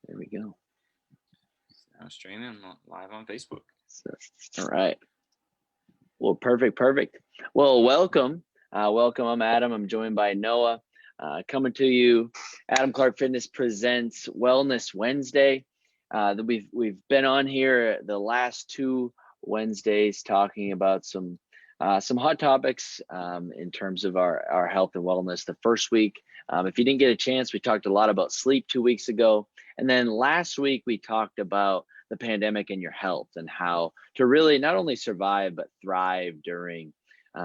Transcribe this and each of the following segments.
There we go. Now streaming live on Facebook. So, all right. Well, perfect. Well, welcome. I'm Adam. I'm joined by Noah. Coming to you, Adam Clark Fitness presents Wellness Wednesday. We've been on here the last 2 Wednesdays talking about some hot topics in terms of our health and wellness. The first week, if you didn't get a chance, we talked a lot about sleep 2 weeks ago. And then last week, we talked about the pandemic and your health and how to really not only survive, but thrive during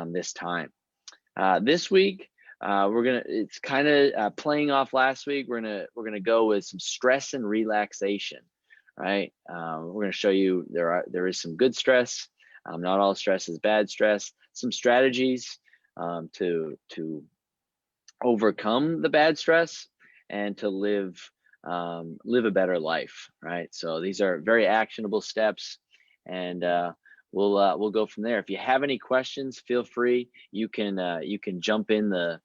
this time. This week, it's kind of playing off last week. We're gonna go with some stress and relaxation, right? We're gonna show you there is some good stress. Not all stress is bad stress. Some strategies to overcome the bad stress and to live a better life, right? So these are very actionable steps, and we'll go from there. If you have any questions, feel free. You can jump in the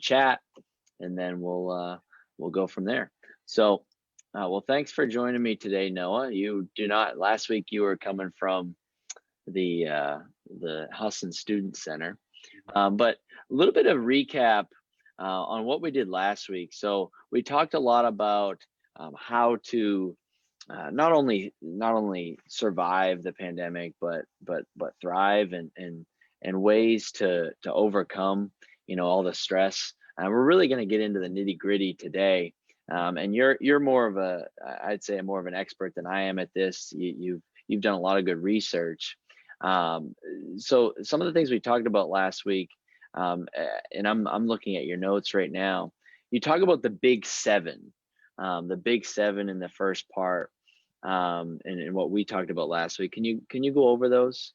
chat, and then we'll go from there. So, well, thanks for joining me today, Noah. Last week you were coming from the Husson Student Center, but a little bit of recap on what we did last week. So we talked a lot about how to not only survive the pandemic, but thrive and ways to overcome all the stress. And we're really going to get into the nitty gritty today. And you're more of I'd say more of an expert than I am at this. You've done a lot of good research. So some of the things we talked about last week, and I'm looking at your notes right now. You talk about the big 7, the big 7 in the first part, and what we talked about last week. Can you go over those?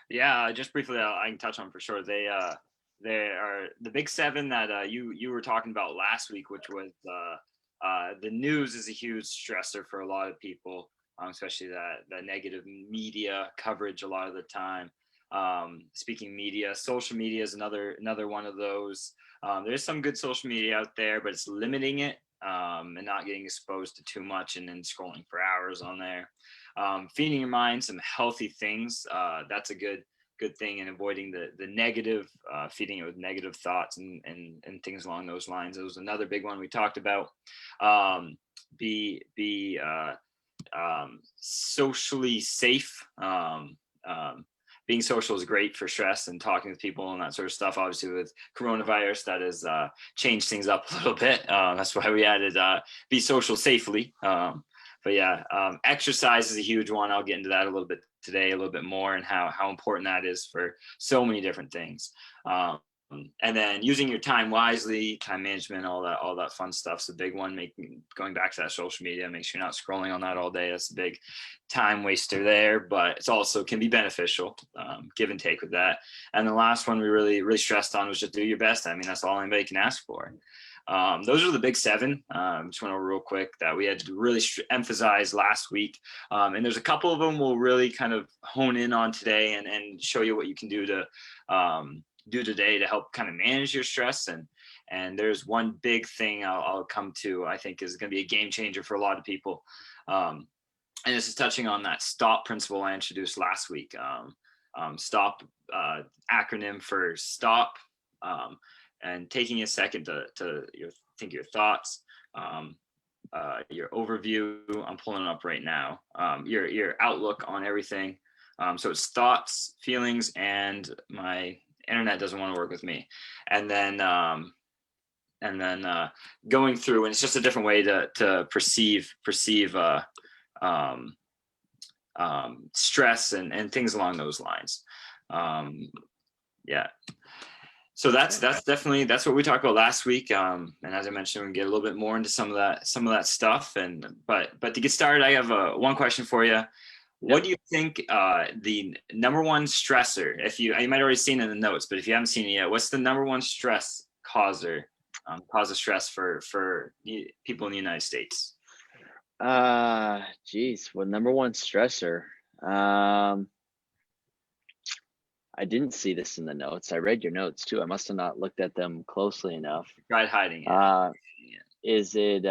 Yeah, just briefly, I can touch on for sure. They are the big 7 that you were talking about last week, which was the news is a huge stressor for a lot of people. Especially the negative media coverage a lot of the time. Speaking media, social media is another one of those. There's some good social media out there, but it's limiting it and not getting exposed to too much and then scrolling for hours on there. Feeding your mind some healthy things. That's a good thing, and avoiding the negative, feeding it with negative thoughts and things along those lines. It was another big one we talked about. Socially safe. Being social is great for stress and talking with people and that sort of stuff. Obviously, with coronavirus, that has changed things up a little bit. That's why we added be social safely. But yeah, exercise is a huge one. I'll get into that a little bit today, a little bit more, and how important that is for so many different things. And then using your time wisely, time management, all that fun stuff's a big one. Going back to that social media, make sure you're not scrolling on that all day. That's a big time waster there, but it's also can be beneficial. Give and take with that. And the last one we really stressed on was just do your best. I mean, that's all anybody can ask for. Those are the big 7. Just went over real quick that we had to really emphasize last week. And there's a couple of them we'll really kind of hone in on today and show you what you can do to do today to help kind of manage your stress. And there's one big thing I'll come to, I think is going to be a game changer for a lot of people. And this is touching on that STOP principle I introduced last week. STOP, acronym for stop, and taking a second to think your thoughts, your overview. I'm pulling it up right now. Your outlook on everything. So it's thoughts, feelings, and my internet doesn't want to work with me. And then going through, and it's just a different way to perceive stress and things along those lines. Yeah. So that's what we talked about last week. And as I mentioned, we can get a little bit more into some of that stuff. But to get started, I have one question for you. What do you think the number one stressor, you might have already seen it in the notes, but if you haven't seen it yet, what's the number one stress cause of stress for people in the United States? Geez, well, number one stressor. I didn't see this in the notes. I read your notes too. I must have not looked at them closely enough. Tried hiding it. Is it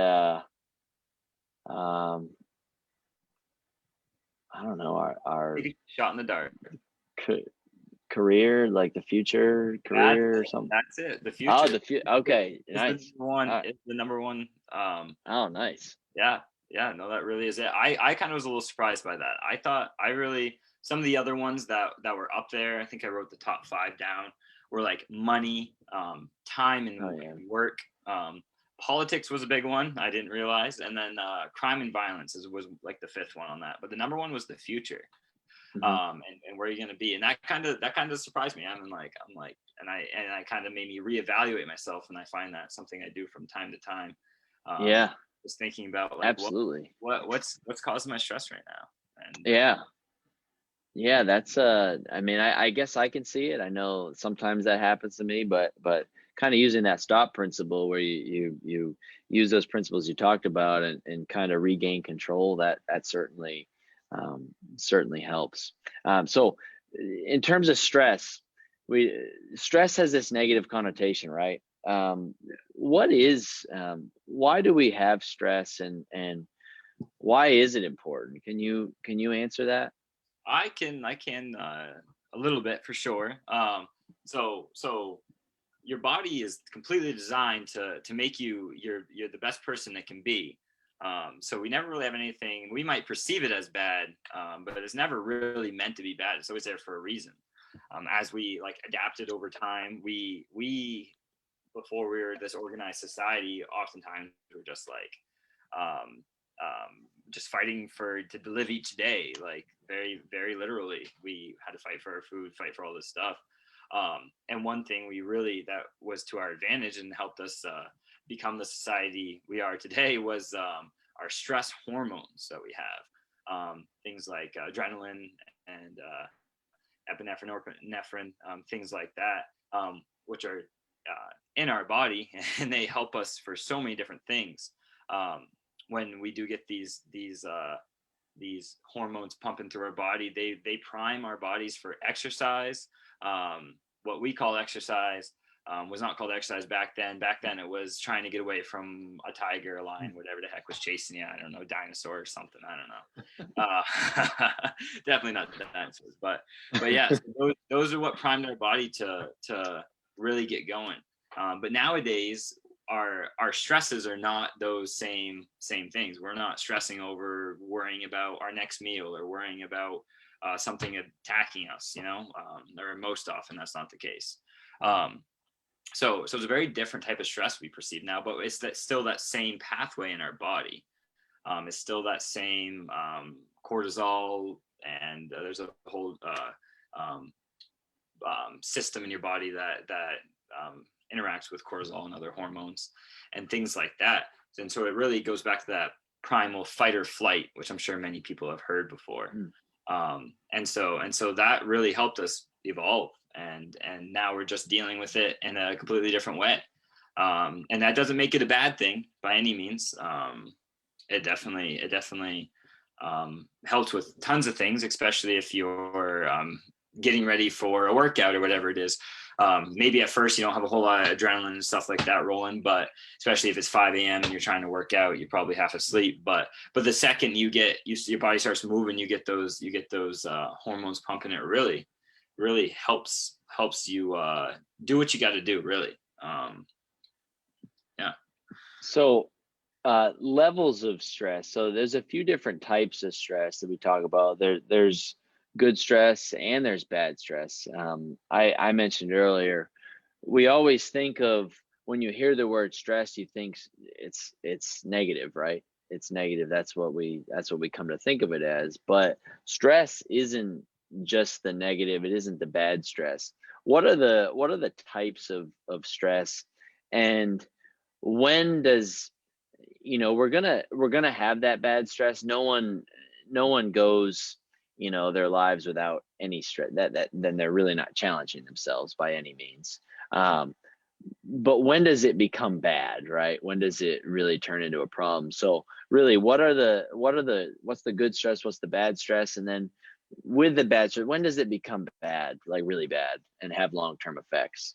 Um, I don't know, our Take a shot in the dark. ca- career, like the future That's career or it. something. That's it. The Oh, future the future. Okay, is the nice. number one. All right. Is the number one. Oh, nice. Yeah, yeah, no, that really is it. I kind of was a little surprised by that. I thought I really some of the other ones that were up there. I think I wrote the top 5 down. Were like money, time Oh, and yeah. work. Politics was a big one. I didn't realize, and then crime and violence was like the 5th one on that. But the number one was the future, Hmm. and where you're going to be, and that kind of surprised me. And I kind of made me reevaluate myself, and I find that something I do from time to time. Um, Yeah, just thinking about like absolutely. what's causing my stress right now, and Yeah. Yeah, that's I mean, I guess I can see it. I know sometimes that happens to me, but kind of using that stop principle where you use those principles you talked about and kind of regain control, that certainly certainly helps. So in terms of stress, we stress has this negative connotation, right? What is why do we have stress and why is it important? Can you answer that? I can a little bit for sure. So your body is completely designed to make you're the best person it can be. So we never really have anything. We might perceive it as bad, but it's never really meant to be bad. It's always there for a reason. As we like adapted over time, we before we were this organized society, oftentimes we're just like um, just fighting to live each day, like very very literally. We had to fight for our food, fight for all this stuff. And one thing we really that was to our advantage and helped us become the society we are today was our stress hormones that we have. Things like adrenaline and epinephrine, things like that, which are in our body, and they help us for so many different things. When we do get these hormones pumping through our body, they prime our bodies for exercise. What we call exercise was not called exercise back then. Back then, it was trying to get away from a tiger, a lion, whatever the heck was chasing you. I don't know, dinosaur or something. I don't know. Definitely not dinosaurs, but yeah, so those are what primed our body to really get going. But nowadays, our stresses are not those same things. We're not stressing over worrying about our next meal or worrying about something attacking us, or most often that's not the case. So it's a very different type of stress we perceive now, but it's still that same pathway in our body. It's still that same cortisol, and there's a whole system in your body that interacts with cortisol and other hormones and things like that. And so it really goes back to that primal fight or flight, which I'm sure many people have heard before. Mm. And so that really helped us evolve, and now we're just dealing with it in a completely different way. And that doesn't make it a bad thing by any means. It definitely helps with tons of things, especially if you're getting ready for a workout or whatever it is. Maybe at first you don't have a whole lot of adrenaline and stuff like that rolling, but especially if it's 5 a.m. and you're trying to work out, you're probably half asleep. But the second your body starts moving, you get those hormones pumping. It really helps you do what you got to do. Really, yeah. So, levels of stress. So there's a few different types of stress that we talk about. There's good stress and there's bad stress. I mentioned earlier, we always think of when you hear the word stress, you think it's negative, right? It's negative. That's what we come to think of it as. But stress isn't just the negative. It isn't the bad stress. What are the types of stress, and when does we're gonna have that bad stress. No one goes their lives without any stress. That then they're really not challenging themselves by any means. um but when does it become bad, right? When does it really turn into a problem? So really, what's the good stress, what's the bad stress, and then with the bad stress, when does it become bad, like really bad, and have long-term effects?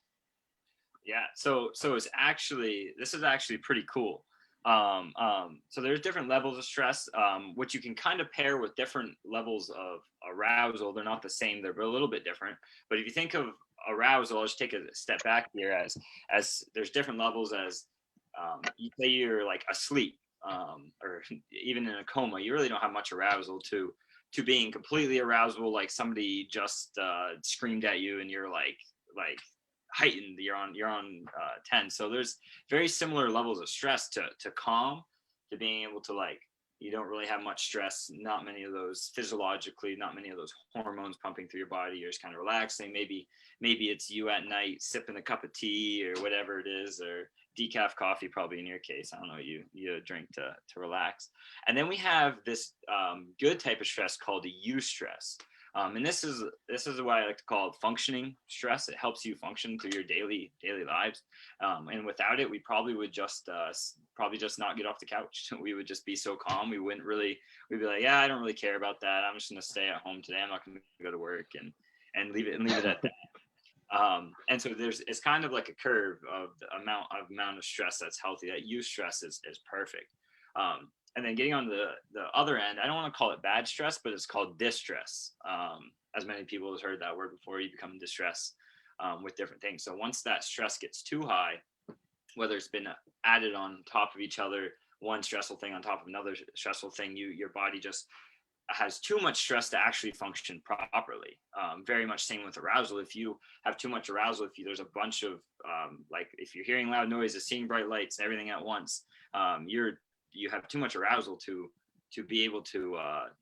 Yeah. So this is actually pretty cool. So there's different levels of stress, which you can kind of pair with different levels of arousal. They're not the same; they're a little bit different. But if you think of arousal, I'll just take a step back here. As there's different levels. As you say, you're like asleep, or even in a coma, you really don't have much arousal to being completely arousal, like somebody just screamed at you and you're like heightened, you're on 10. So there's very similar levels of stress to calm, to being able to, like, you don't really have much stress, not many of those physiologically, not many of those hormones pumping through your body. You're just kind of relaxing. Maybe it's you at night sipping a cup of tea or whatever it is, or decaf coffee, probably in your case. I don't know what you drink to relax. And then we have this good type of stress called eustress. And this is what I like to call functioning stress. It helps you function through your daily lives. And without it, we probably would just not get off the couch. We would just be so calm. We'd be like, yeah, I don't really care about that. I'm just gonna stay at home today. I'm not gonna go to work, and leave it at that. And so it's kind of like a curve of the amount of stress that's healthy. That eustress is perfect. And then getting on the other end, I don't want to call it bad stress, but it's called distress. As many people have heard that word before, you become distressed with different things. So once that stress gets too high, whether it's been added on top of each other, one stressful thing on top of another stressful thing, your body just has too much stress to actually function properly. Very much same with arousal. If you have too much arousal, there's a bunch of like if you're hearing loud noises, seeing bright lights, everything at once, you have too much arousal to be able to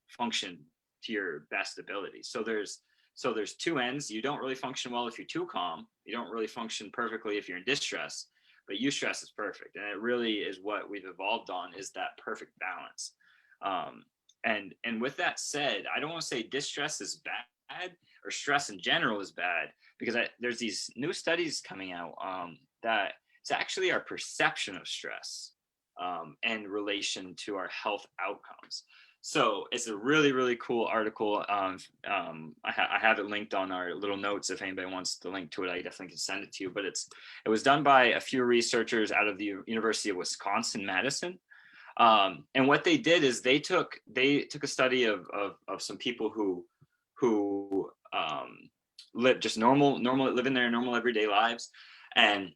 function to your best ability. So there's two ends. You don't really function well if you're too calm. You don't really function perfectly if you're in distress. But eustress is perfect, and it really is what we've evolved on, is that perfect balance. And with that said, I don't want to say distress is bad or stress in general is bad, because there's these new studies coming out that it's actually our perception of stress in relation to our health outcomes. So it's a really, really cool article. I have it linked on our little notes. If anybody wants the link to it, I definitely can send it to you. But it was done by a few researchers out of the University of Wisconsin-Madison. And what they did is they took a study of some people who live just living their normal everyday lives, and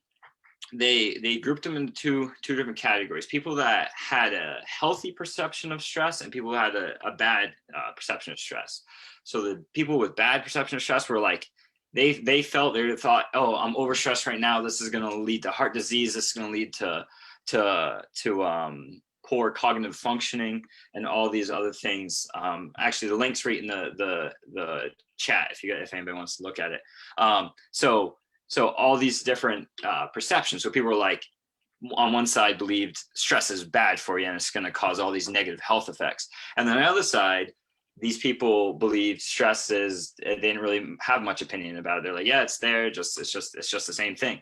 they grouped them into two different categories: people that had a healthy perception of stress and people who had a bad perception of stress. So the people with bad perception of stress were like, they thought, oh, I'm overstressed right now, this is going to lead to heart disease, this is going to lead to poor cognitive functioning and all these other things. Actually, the link's right in the chat if anybody wants to look at it. So all these different perceptions. So people were like, on one side believed stress is bad for you and it's going to cause all these negative health effects. And then on the other side, these people believed stress they didn't really have much opinion about it. They're like, yeah, it's there. It's just the same thing.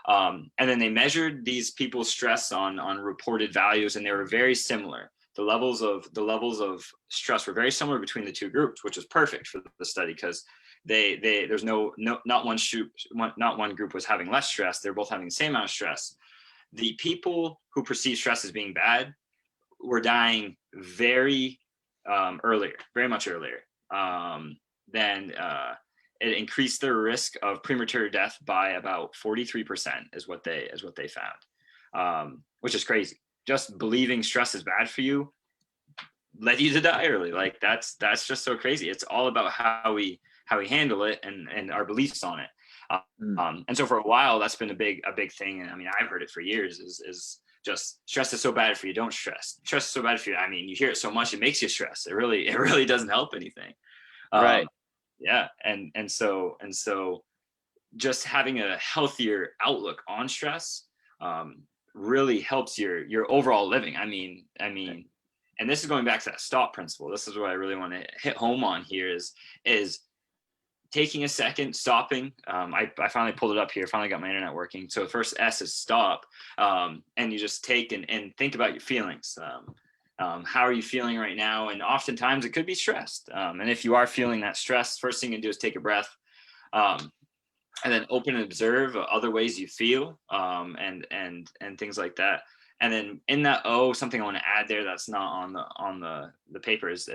And then they measured these people's stress on reported values, and they were very similar. The levels of stress were very similar between the two groups, which is perfect for the study, because there's not one group was having less stress. They're both having the same amount of stress. The people who perceive stress as being bad were dying very much earlier than it increased their risk of premature death by about 43% is what they found, which is crazy. Just believing stress is bad for you led you to die early. Like that's just so crazy. It's all about how we handle it and our beliefs on it. And so for a while, that's been a big thing. And I mean, I've heard it for years is just stress is so bad for you. Don't stress. Stress is so bad for you. I mean, you hear it so much, it makes you stress. It really doesn't help anything. Right. Yeah. And so just having a healthier outlook on stress really helps your overall living. I mean, and this is going back to that stop principle. This is what I really want to hit home on here is taking a second, stopping. I finally pulled it up here. Finally got my internet working. So the first S is stop. And you just take and think about your feelings. How are you feeling right now? And oftentimes it could be stressed. And if you are feeling that stress, first thing you do is take a breath, and then open and observe other ways you feel, and things like that. And then in that O, something I want to add there that's not on the paper is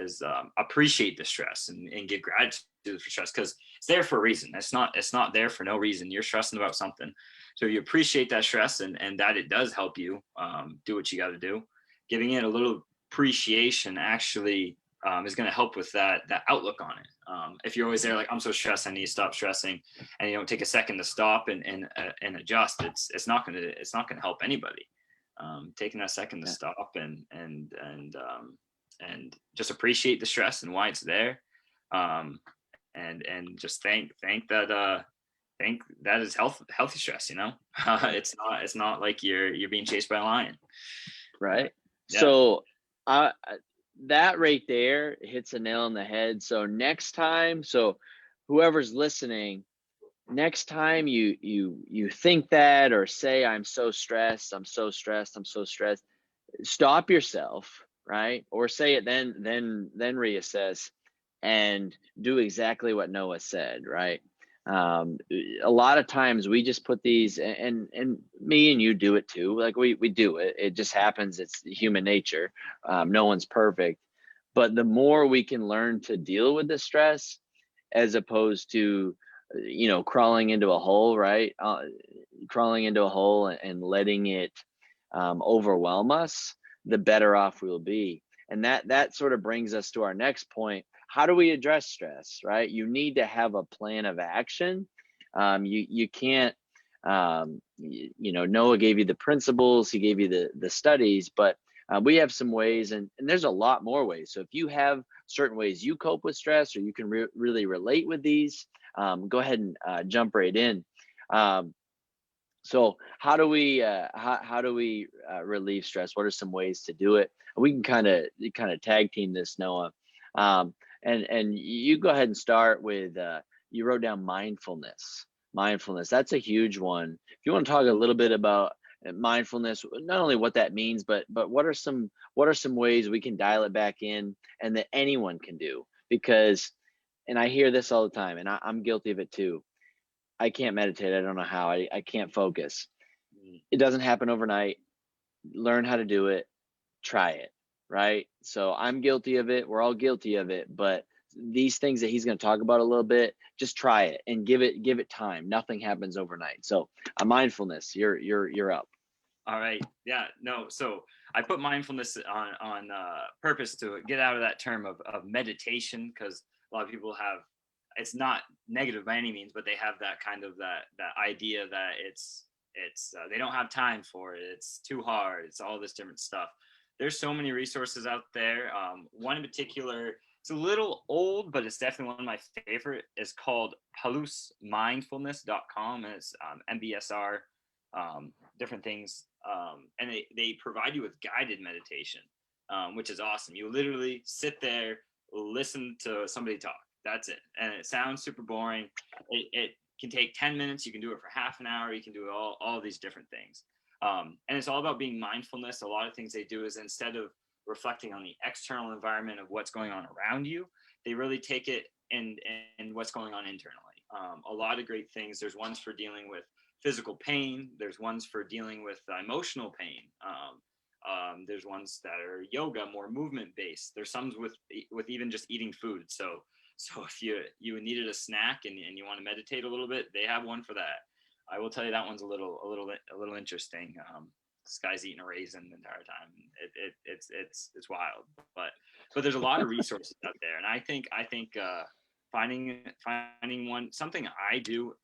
appreciate the stress and give gratitude for stress, because it's there for a reason. It's not there for no reason. You're stressing about something, so you appreciate that stress and that it does help you do what you got to do. Giving it a little appreciation actually is going to help with that outlook on it. If you're always there like, I'm so stressed, I need to stop stressing, and you don't take a second to stop and adjust, it's not gonna help anybody. Taking that second to Yeah. stop and just appreciate the stress and why it's there, and just think that is healthy stress. Right. It's not like you're being chased by a lion. Right. Yeah. So that right there hits a nail on the head. So next time, so whoever's listening, next time you think that or say, I'm so stressed, I'm so stressed, I'm so stressed, stop yourself, right? Or say it, then reassess and do exactly what Noah said, right? um a lot of times we just put these, and me and you do it too, like we do it, it just happens, it's human nature. No one's perfect, but the more we can learn to deal with the stress, as opposed to crawling into a hole, right? Crawling into a hole and letting it overwhelm us, the better off we'll be. And that sort of brings us to our next point. How do we address stress, right? You need to have a plan of action. You can't, Noah gave you the principles, he gave you the studies, but we have some ways, and there's a lot more ways. So if you have certain ways you cope with stress, or you can really relate with these, go ahead and jump right in. Um, so how do we relieve stress? What are some ways to do it? We can kind of tag team this, Noah. Um, and you go ahead and start with, you wrote down mindfulness. Mindfulness, that's a huge one. If you want to talk a little bit about mindfulness, not only what that means, but what are some ways we can dial it back in, and that anyone can do. Because, and I hear this all the time, and I'm guilty of it too. I can't meditate. I don't know how. I can't focus. Mm. It doesn't happen overnight. Learn how to do it. Try it. Right. So I'm guilty of it. We're all guilty of it. But these things that he's going to talk about a little bit, just try it and give it time. Nothing happens overnight. So mindfulness, you're up. All right. Yeah. No. So I put mindfulness on purpose to get out of that term of meditation, because a lot of people have, it's not negative by any means, but they have that kind of that idea that it's they don't have time for it. It's too hard. It's all this different stuff. There's so many resources out there. One in particular, it's a little old, but it's definitely one of my favorite. Is called plusmindfulness.com, and it's MBSR, different things, and they provide you with guided meditation, which is awesome. You literally sit there, listen to somebody talk. That's it, and it sounds super boring. It can take 10 minutes. You can do it for half an hour. You can do all these different things, and it's all about being mindfulness. A lot of things they do is, instead of reflecting on the external environment of what's going on around you, they really take it and what's going on internally. A lot of great things. There's ones for dealing with physical pain. There's ones for dealing with emotional pain. There's ones that are yoga, more movement based. There's some with even just eating food. So if you needed a snack and you want to meditate a little bit, they have one for that. I will tell you that one's a little interesting. This guy's eating a raisin the entire time. It's wild, but there's a lot of resources out there, and I think finding one, something I do,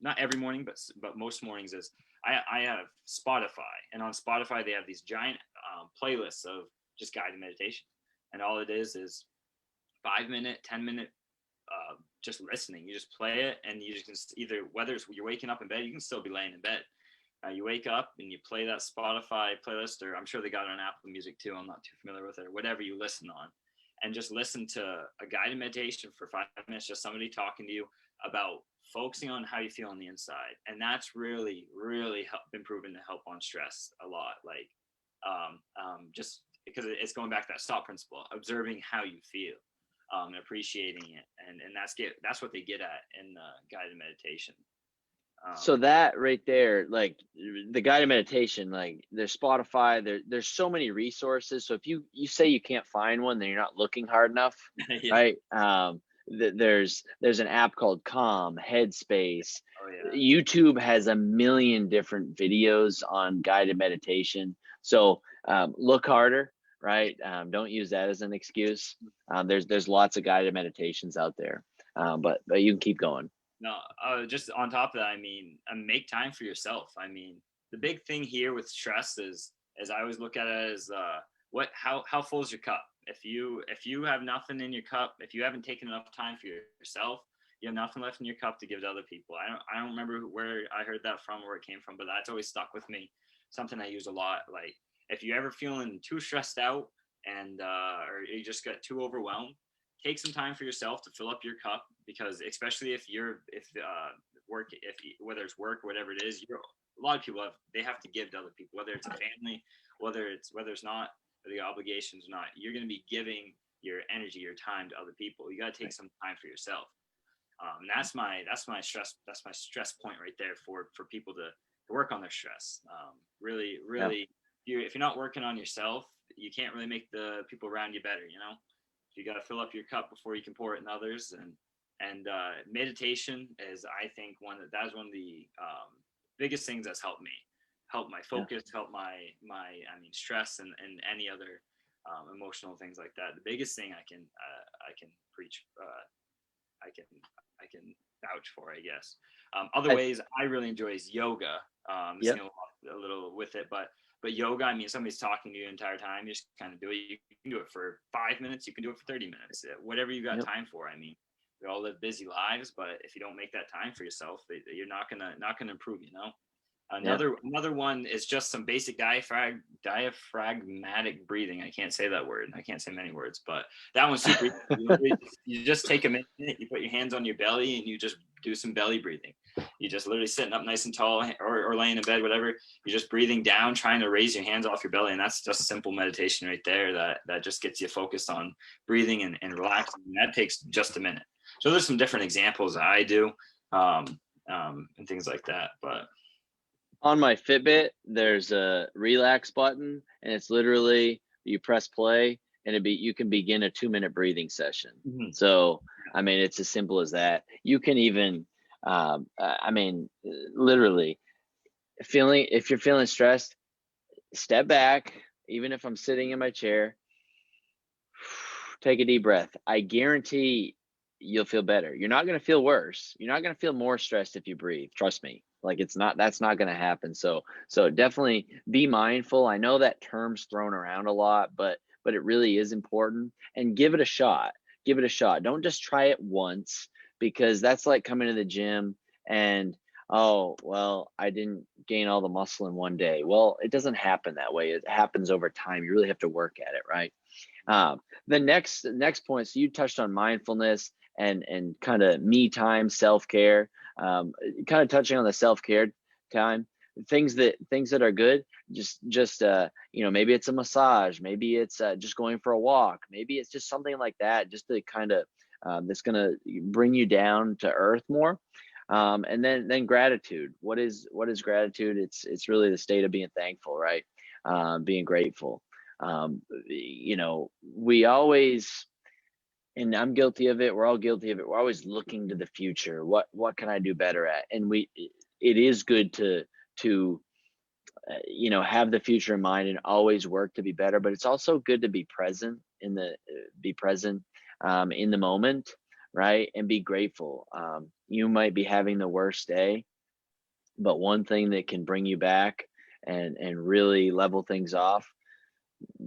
not every morning, but most mornings, is I have Spotify, and on Spotify they have these giant playlists of just guided meditation, and all it is 5 minute, 10 minute, just listening. You just play it, and you just either, whether it's you're waking up in bed, you can still be laying in bed. You wake up and you play that Spotify playlist, or I'm sure they got it on Apple Music too. I'm not too familiar with it, or whatever you listen on, and just listen to a guided meditation for 5 minutes, just somebody talking to you about focusing on how you feel on the inside. And that's really, really been proven to help on stress a lot. Like, just because it's going back to that stop principle, observing how you feel, and appreciating it. And that's what they get at in guided meditation. So that right there, like the guided meditation, like there's Spotify, there's so many resources. So if you say you can't find one, then you're not looking hard enough, Yeah. right? There's an app called Calm, Headspace. Oh yeah. YouTube has a million different videos on guided meditation. So look harder, right? Don't use that as an excuse. There's lots of guided meditations out there, but you can keep going. No, just on top of that, I mean, make time for yourself. I mean, the big thing here with stress is, as I always look at it, is how full is your cup? If you have nothing in your cup, if you haven't taken enough time for yourself, you have nothing left in your cup to give to other people. I don't remember where I heard that from, where it came from, but that's always stuck with me. Something I use a lot. Like, if you're ever feeling too stressed out, and or you just get too overwhelmed, take some time for yourself to fill up your cup, because especially if work, if whether it's work or whatever it is, a lot of people have to give to other people, whether it's a family, whether it's not the obligations or not. You're going to be giving your energy, your time to other people. You got to take some time for yourself. That's my stress point right there for people to work on their stress. Really, Yeah. really, if you're not working on yourself, you can't really make the people around you better. You got to fill up your cup before you can pour it in others. And meditation is, I think, that's one of the biggest things that's helped my Yeah. focus, help I mean, stress, and any other emotional things like that. The biggest thing I can preach, I can vouch for, I guess. Other I, ways I really enjoy is yoga. yep. A little with it, but yoga, I mean, somebody's talking to you the entire time. You just kind of do it. You can do it for 5 minutes. You can do it for 30 minutes. Whatever you got Yep. time for. I mean, we all live busy lives, but if you don't make that time for yourself, you're not gonna improve. Yeah. Another one is just some basic diaphragmatic breathing. I can't say that word. I can't say many words, but that one's super easy. You just take a minute, you put your hands on your belly, and you just do some belly breathing. You just literally sitting up nice and tall, or laying in bed, whatever. You're just breathing down, trying to raise your hands off your belly. And that's just simple meditation right there that just gets you focused on breathing and relaxing. And that takes just a minute. So there's some different examples that I do, and things like that. But On my Fitbit, there's a relax button, and it's literally you press play, and you can begin a 2-minute breathing session. Mhm. So, I mean, it's as simple as that. You can even, I mean, literally, if you're feeling stressed, step back. Even if I'm sitting in my chair, take a deep breath. I guarantee you'll feel better. You're not going to feel worse. You're not going to feel more stressed if you breathe. Trust me. Like that's not going to happen. So definitely be mindful. I know that term's thrown around a lot, but it really is important, and give it a shot. Give it a shot. Don't just try it once, because that's like coming to the gym and, oh, well, I didn't gain all the muscle in one day. Well, it doesn't happen that way. It happens over time. You really have to work at it, right? The next point, so you touched on mindfulness and kind of me time, self-care, kind of touching on the self-care time, things that are good, just maybe it's a massage, maybe it's just going for a walk, maybe it's just something like that, just to kind of that's going to bring you down to earth more. And then gratitude. What is gratitude? It's really the state of being thankful, right? Being grateful. We always, and I'm guilty of it, we're all guilty of it, we're always looking to the future. What can I do better at? And it is good to have the future in mind and always work to be better, but it's also good to be present in the moment, right? And be grateful. You might be having the worst day, but one thing that can bring you back and really level things off,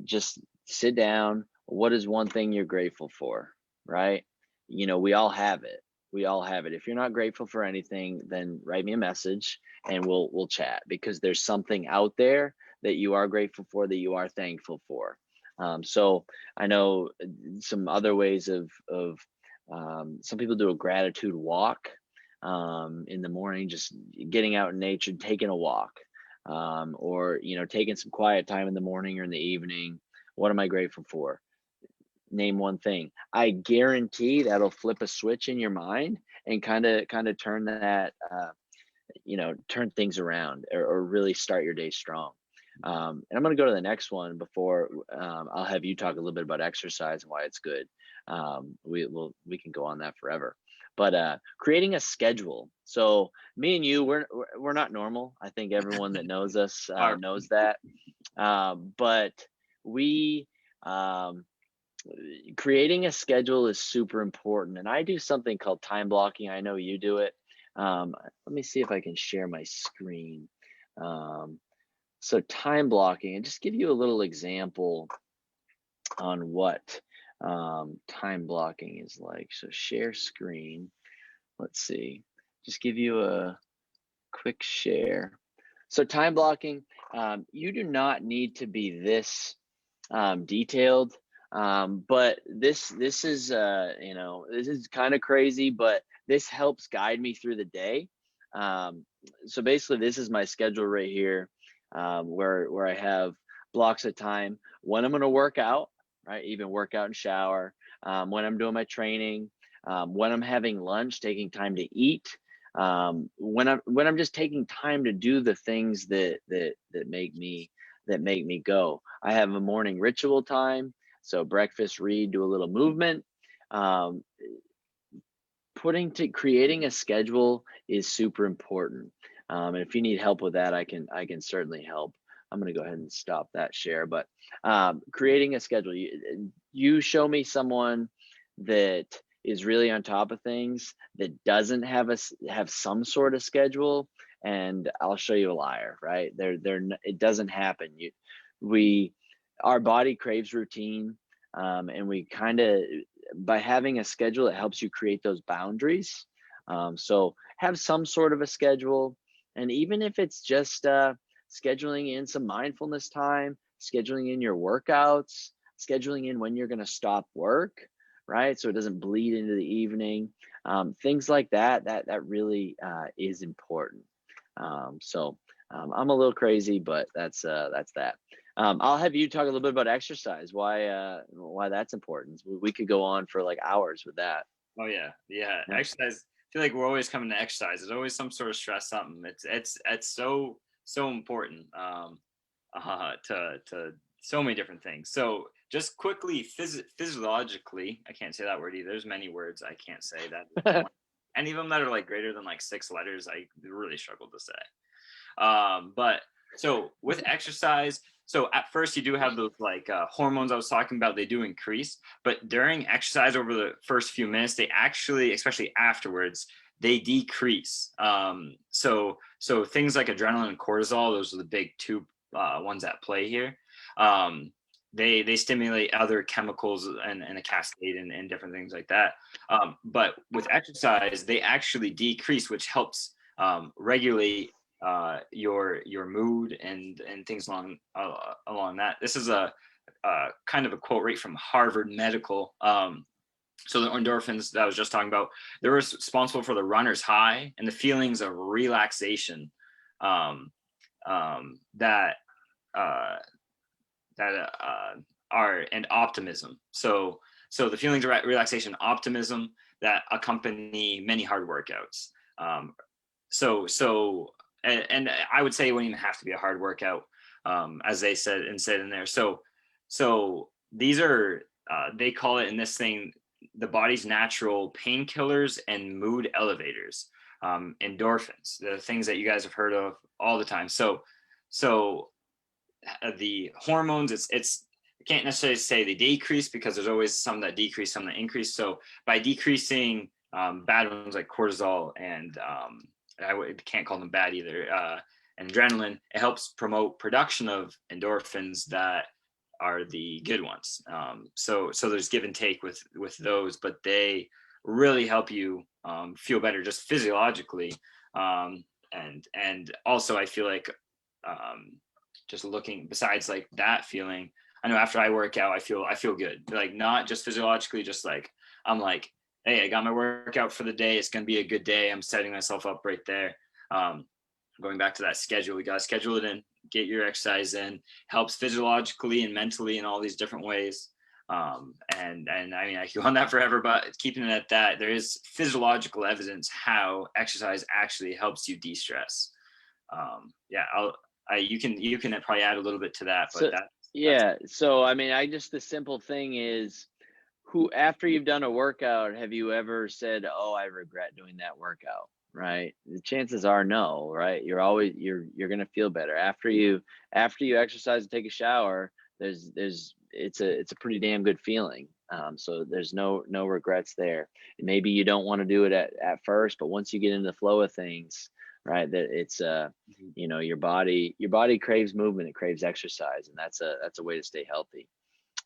just sit down. What is one thing you're grateful for? Right? We all have it. We all have it. If you're not grateful for anything, then write me a message and we'll chat, because there's something out there that you are grateful for, that you are thankful for. So I know some other ways of some people do a gratitude walk in the morning, just getting out in nature, taking a walk, or taking some quiet time in the morning or in the evening. What am I grateful for? Name one thing. I guarantee that'll flip a switch in your mind and kind of turn that turn things around, or really start your day strong. And I'm going to go to the next one before I'll have you talk a little bit about exercise and why it's good. We can go on that forever. But creating a schedule. So me and you, we're not normal. I think everyone that knows us Our knows that. But we um, creating a schedule is super important, and I do something called time blocking. I know you do it. Let me see if I can share my screen. Um, so time blocking, and just give you a little example on what time blocking is like. So share screen. Let's see. Just give you a quick share. So time blocking, you do not need to be this detailed, but this is this is kind of crazy, but this helps guide me through the day. So basically, this is my schedule right here, where I have blocks of time when I'm going to work out, right? Even work out and shower, when I'm doing my training, when I'm having lunch, taking time to eat, when I'm just taking time to do the things that make me go. I have a morning ritual time, so breakfast, read, do a little movement. Um, Creating a schedule is super important. And if you need help with that, I can certainly help. I'm going to go ahead and stop that share. But creating a schedule, you show me someone that is really on top of things, that doesn't have some sort of schedule, and I'll show you a liar, right? It doesn't happen. We Our body craves routine, and we kind of, by having a schedule, it helps you create those boundaries. So have some sort of a schedule, and even if it's just scheduling in some mindfulness time, scheduling in your workouts, scheduling in when you're going to stop work, right? So it doesn't bleed into the evening. Things like that. That really is important. I'm a little crazy, but that's that. I'll have you talk a little bit about exercise, why that's important. We could go on for like hours with that. Oh yeah, yeah. Yeah. Exercise. I feel like we're always coming to exercise. There's always some sort of stress, something. It's so important. To so many different things. So just quickly, physiologically, I can't say that word either. There's many words I can't say that. Any of them that are like greater than like 6 letters, I really struggle to say. But so with exercise, so at first you do have those like hormones I was talking about, they do increase, but during exercise over the first few minutes, they actually, especially afterwards, they decrease. So things like adrenaline and cortisol, those are the big two ones at play here. They stimulate other chemicals and a cascade and different things like that. But with exercise, they actually decrease, which helps regulate your mood and things along that. This is a kind of a quote right from Harvard Medical. So the endorphins that I was just talking about, they're responsible for the runner's high and the feelings of relaxation, um, that are, and optimism. So the feelings of relaxation, optimism that accompany many hard workouts. And I would say it wouldn't even have to be a hard workout, as they said in there. So these are they call it in this thing the body's natural painkillers and mood elevators, endorphins, the things that you guys have heard of all the time. So the hormones, it's I can't necessarily say they decrease because there's always some that decrease, some that increase. So by decreasing bad ones like cortisol and can't call them bad either, and adrenaline, it helps promote production of endorphins that are the good ones. So there's give and take with those, but they really help you feel better just physiologically. And also I feel like just looking, besides like that feeling, I know after I work out, I feel good. Like not just physiologically, just like I'm like, hey, I got my workout for the day. It's gonna be a good day. I'm setting myself up right there. Going back to that schedule, we gotta schedule it in, get your exercise in. Helps physiologically and mentally in all these different ways. And I mean, I could go on that forever, but keeping it at that, there is physiological evidence how exercise actually helps you de-stress. Yeah, you can probably add a little bit to that, but So that's yeah, so I mean, I just the simple thing is, who after you've done a workout, have you ever said, "Oh, I regret doing that workout?" Right? The chances are no, right? You're gonna feel better after you exercise and take a shower. There's it's a pretty damn good feeling. So there's no regrets there. Maybe you don't want to do it at first, but once you get into the flow of things, right? That it's you know, your body craves movement, it craves exercise, and that's a way to stay healthy.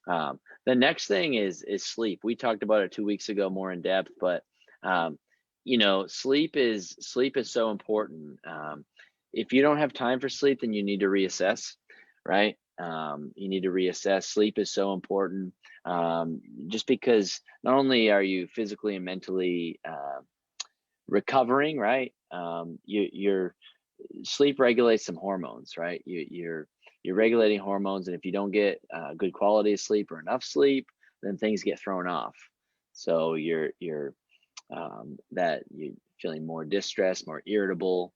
The next thing is sleep. We talked about it 2 weeks ago more in depth, but um, you know, sleep is so important. If you don't have time for sleep, then you need to reassess, right? You need to reassess. Sleep is so important, just because not only are you physically and mentally recovering, right? Your sleep regulates some hormones, right? You're regulating hormones, and if you don't get good quality of sleep or enough sleep, then things get thrown off. So you're feeling more distressed, more irritable,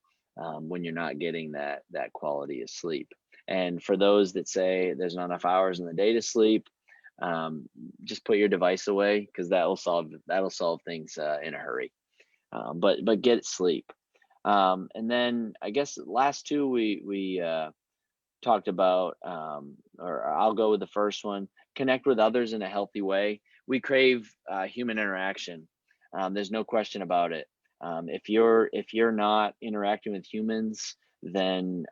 when you're not getting that quality of sleep. And for those that say there's not enough hours in the day to sleep, um, just put your device away, because that'll solve things in a hurry. But get sleep. And then I guess last two we talked about, or I'll go with the first one: connect with others in a healthy way. We crave human interaction. There's no question about it. If you're not interacting with humans, then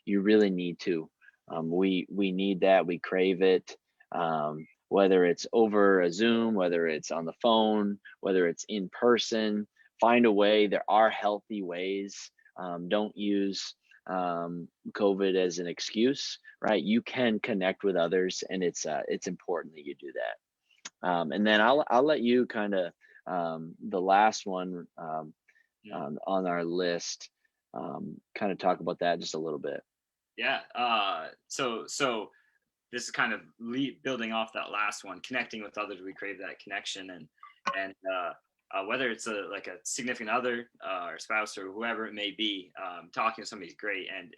you really need to. We need that. We crave it. Whether it's over a Zoom, whether it's on the phone, whether it's in person, find a way. There are healthy ways. Don't use COVID as an excuse, right? You can connect with others, and it's important that you do that. And then I'll let you kind of, the last one, on our list, kind of talk about that just a little bit. yeah. So this is kind of building off that last one, connecting with others. We crave that connection, and whether it's like a significant other, or spouse, or whoever it may be, talking to somebody's great. And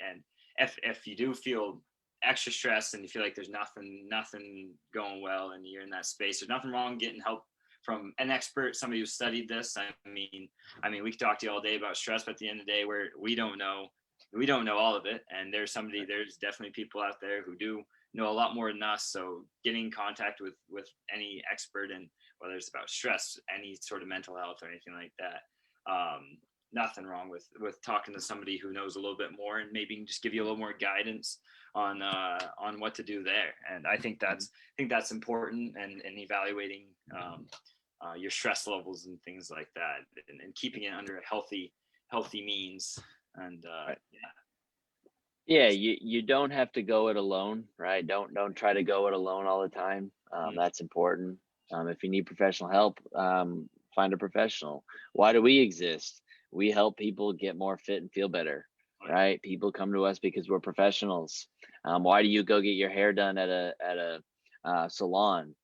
if you do feel extra stressed and you feel like there's nothing going well, and you're in that space, there's nothing wrong getting help from an expert, somebody who studied this. I mean, we could talk to you all day about stress, but at the end of the day, where we don't know all of it, and there's definitely people out there who do know a lot more than us. So getting in contact with any expert, and whether it's about stress, any sort of mental health, or anything like that, nothing wrong with talking to somebody who knows a little bit more, and maybe just give you a little more guidance on what to do there. And I think that's important, and evaluating your stress levels and things like that, and keeping it under a healthy means. And Right. yeah. Yeah, you don't have to go it alone, right? Don't try to go it alone all the time. Mm, That's important. If you need professional help, find a professional. Why do we exist? We help people get more fit and feel better, right. right? People come to us because we're professionals. Why do you go get your hair done at a salon?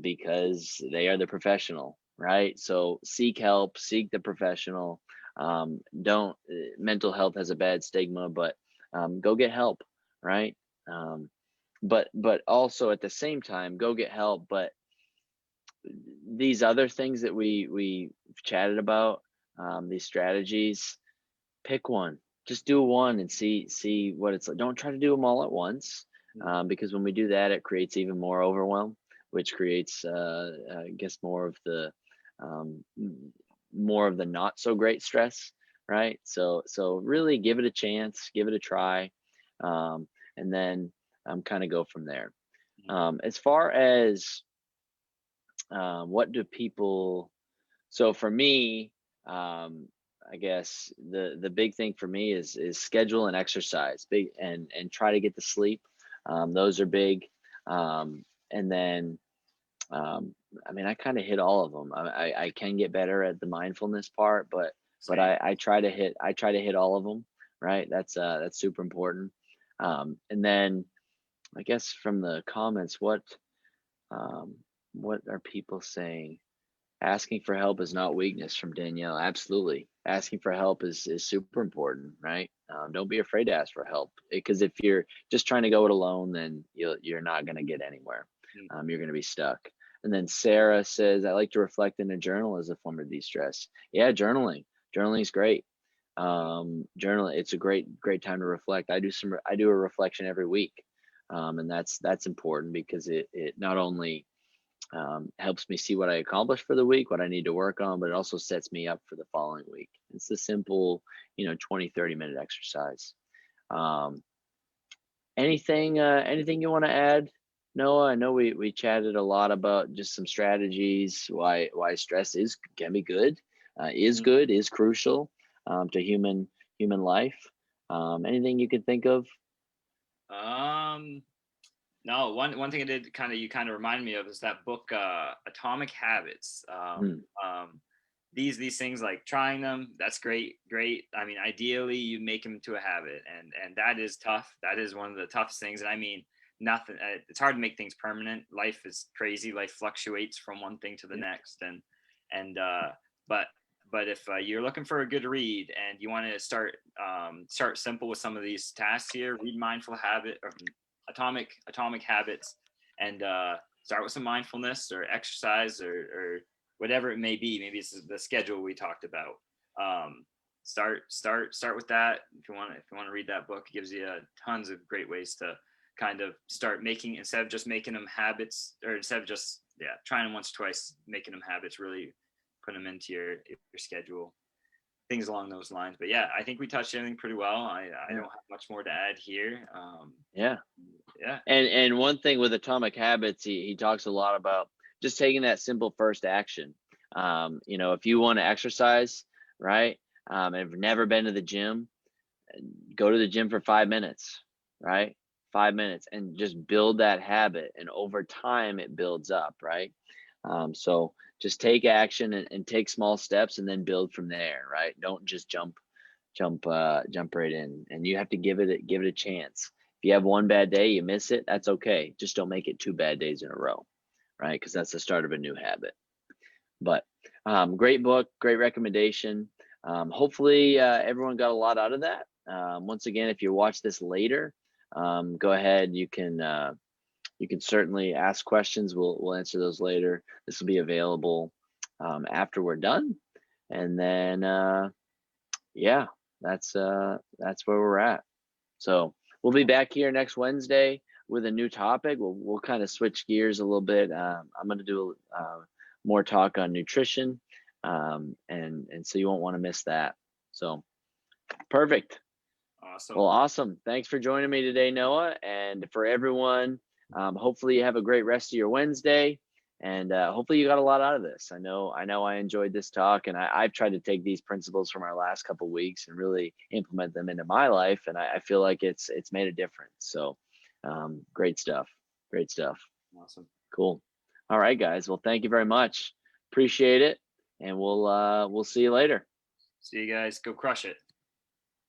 Because they are the professional, right? So seek help, seek the professional. Don't Mental health has a bad stigma, but go get help, right? Um, but also at the same time, go get help. But these other things that we chatted about, these strategies, pick one. Just do one and see what it's like. Don't try to do them all at once, because when we do that, it creates even more overwhelm, which creates, I guess, um, more of the not so great stress, right? So really give it a chance, give it a try, and then kind of go from there. As far as what do people so for me, I guess the big thing for me is schedule and exercise, big, and try to get to sleep. Those are big. And then I mean, I kind of hit all of them. I can get better at the mindfulness part, but Same. I try to hit all of them. Right. That's super important. And then I guess from the comments, Um, what are people saying? Asking for help is not weakness from Danielle. Absolutely. Asking for help is super important, right? Don't be afraid to ask for help, because if you're just trying to go it alone, then you're not going to get anywhere. Mm. You're going to be stuck. And then Sarah says, I like to reflect in a journal as a form of de-stress. Yeah, journaling. Journaling is great. Journaling, it's a great time to reflect. I do a reflection every week. And that's important because it not only helps me see what I accomplished for the week, what I need to work on, but it also sets me up for the following week. It's a simple, 20, 30-minute exercise. Um, anything you want to add, Noah? I know we chatted a lot about just some strategies, why stress can be good, is crucial to human life. Anything you can think of? Um, no, one thing I did you kind of remind me of is that book, Atomic Habits. Hmm. These things, like trying them, that's great. I mean, ideally you make them to a habit, and that is tough. That is one of the toughest things. And I mean, nothing. It's hard to make things permanent. Life is crazy. Life fluctuates from one thing to the Yeah. next, and but if you're looking for a good read and you want to start simple with some of these tasks here, read Mindful Habit or Atomic Habits, and start with some mindfulness or exercise or whatever it may be. Maybe it's the schedule we talked about. Start with that. If you want to read that book, it gives you tons of great ways to kind of start making, instead of just making them habits, or instead of just trying them once or twice, making them habits, really put them into your schedule, things along those lines. But yeah, I think we touched everything pretty well. I Yeah. don't have much more to add here. Yeah. Yeah. And one thing with Atomic Habits, he talks a lot about just taking that simple first action. If you want to exercise, right? And have never been to the gym, go to the gym for 5 minutes, right? 5 minutes, and just build that habit. And over time, it builds up, right? So just take action and take small steps, and then build from there, right? Don't just jump right in, and you have to give it a chance. If you have one bad day, you miss it, that's okay. Just don't make it 2 bad days in a row, right? Because that's the start of a new habit. But great book, great recommendation. Hopefully everyone got a lot out of that. Once again, if you watch this later, go ahead, you can certainly ask questions. We'll answer those later. This will be available after we're done, and then yeah, that's where we're at. So we'll be back here next Wednesday with a new topic. We'll kind of switch gears a little bit. I'm going to do more talk on nutrition, and so you won't want to miss that. So perfect. Awesome. Well, awesome. Thanks for joining me today, Noah, and for everyone. Hopefully you have a great rest of your Wednesday. And hopefully you got a lot out of this. I enjoyed this talk, and I've tried to take these principles from our last couple of weeks and really implement them into my life, and I feel like it's made a difference. So great stuff. Great stuff. Awesome. Cool. All right, guys. Well, thank you very much. Appreciate it, and we'll see you later. See you guys. Go crush it.